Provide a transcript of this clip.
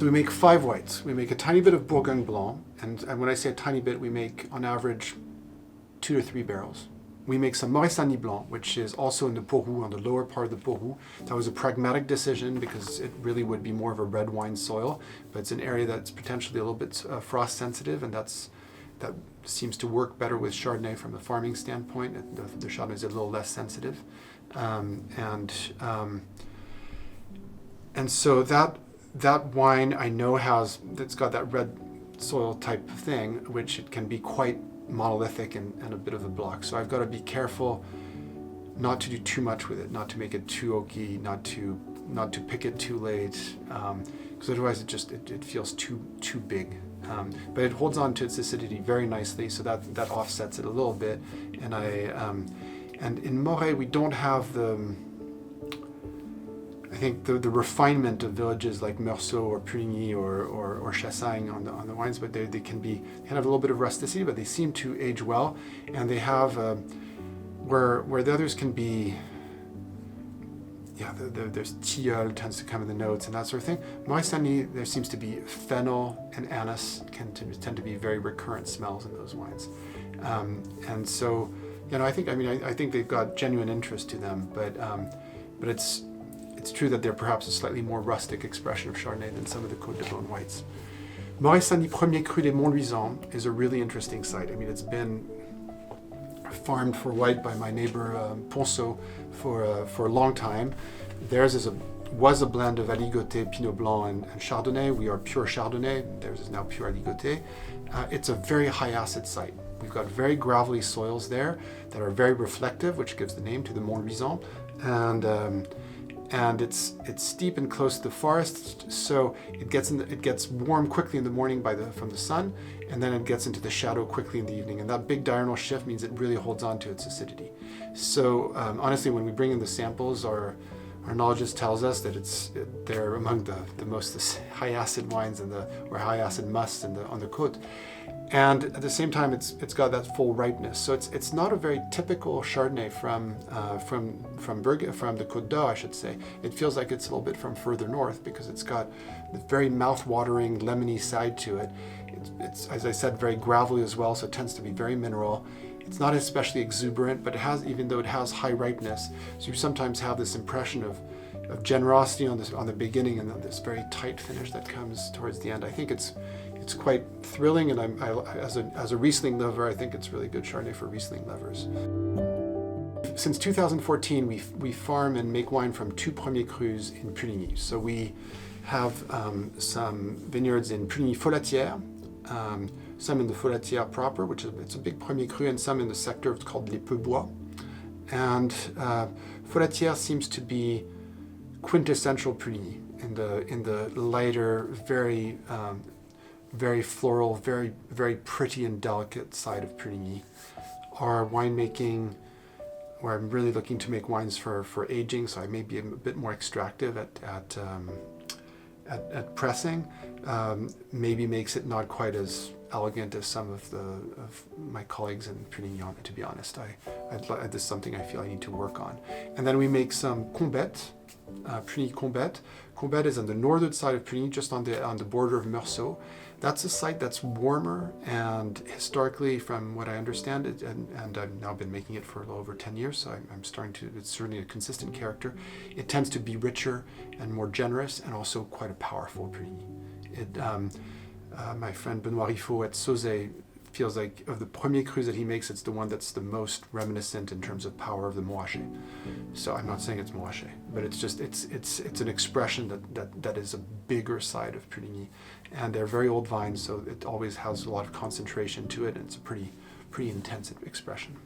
We make 5 whites. We make a tiny bit of Bourgogne Blanc, and when I say a tiny bit, we make on average 2 to 3 barrels. We make some Morey-Saint-Denis Blanc, which is also in the Porou, on the lower part of the Porou. That was a pragmatic decision because it really would be more of a red wine soil, but it's an area that's potentially a little bit frost sensitive, and that seems to work better with Chardonnay from the farming standpoint. The Chardonnay is a little less sensitive, and so that wine I know it's got that red soil type of thing, which it can be quite monolithic and a bit of a block. So I've got to be careful not to do too much with it, not to make it too oaky, not to pick it too late, because otherwise it feels too big. But it holds on to its acidity very nicely, so that offsets it a little bit. And in Morey we don't have I think the refinement of villages like Meursault or Puligny or Chassagne on the wines, but they can have a little bit of rusticity, but they seem to age well, and they have where the others can be. There's tilleul tends to come in the notes and that sort of thing. Morey-Saint-Denis, there seems to be fennel and anise tend to be very recurrent smells in those wines, and so I think they've got genuine interest to them, but it's true that they're perhaps a slightly more rustic expression of Chardonnay than some of the Côte de Beaune whites. Morey-Saint-Denis Premier Cru des Monts Luisants is a really interesting site. I mean, it's been farmed for white by my neighbor Ponceau for a long time. Theirs was a blend of Aligoté, Pinot Blanc, and Chardonnay. We are pure Chardonnay. Theirs is now pure Aligoté. It's a very high acid site. We've got very gravelly soils there that are very reflective, which gives the name to the Monts Luisants, and it's steep and close to the forest, so it gets warm quickly in the morning from the sun, and then it gets into the shadow quickly in the evening. And that big diurnal shift means it really holds on to its acidity. So honestly, when we bring in the samples, our enologist tells us that they're among the most high acid wines or high acid musts on the Côte. And at the same time, it's got that full ripeness. So it's not a very typical Chardonnay from the Côte d'Or, I should say. It feels like it's a little bit from further north because it's got the very mouth-watering, lemony side to it. It's, as I said, very gravelly as well, so it tends to be very mineral. It's not especially exuberant, but even though it has high ripeness, so you sometimes have this impression of generosity on the beginning, and then this very tight finish that comes towards the end. I think it's quite thrilling, and as a Riesling lover, I think it's really good Chardonnay for Riesling lovers. Since 2014, we farm and make wine from 2 Premier Crus in Puligny. So we have some vineyards in Puligny-Folatières, some in the Folatières proper, it's a big Premier Cru, and some in the sector it's called Les Peu-Bois. And Folatières seems to be quintessential Puligny in the lighter, very floral, very, very pretty and delicate side of Puligny. Our winemaking, where I'm really looking to make wines for aging, so I may be a bit more extractive at pressing, maybe makes it not quite as elegant as some of my colleagues in Puligny, to be honest. This is something I feel I need to work on. And then we make some Combettes, Puligny Combettes. Combettes is on the northern side of Puligny, just on the border of Meursault. That's a site that's warmer, and historically, from what I understand, and I've now been making it for a little over 10 years, so I'm starting to, it's certainly a consistent character. It tends to be richer and more generous, and also quite a powerful Puligny. My friend Benoît Riffaut at Seysses feels like of the Premier Crus that he makes, it's the one that's the most reminiscent in terms of power of the Montrachet. So I'm not saying it's Montrachet, but it's an expression that is a bigger side of Puligny, and they're very old vines, so it always has a lot of concentration to it, and it's a pretty intensive expression.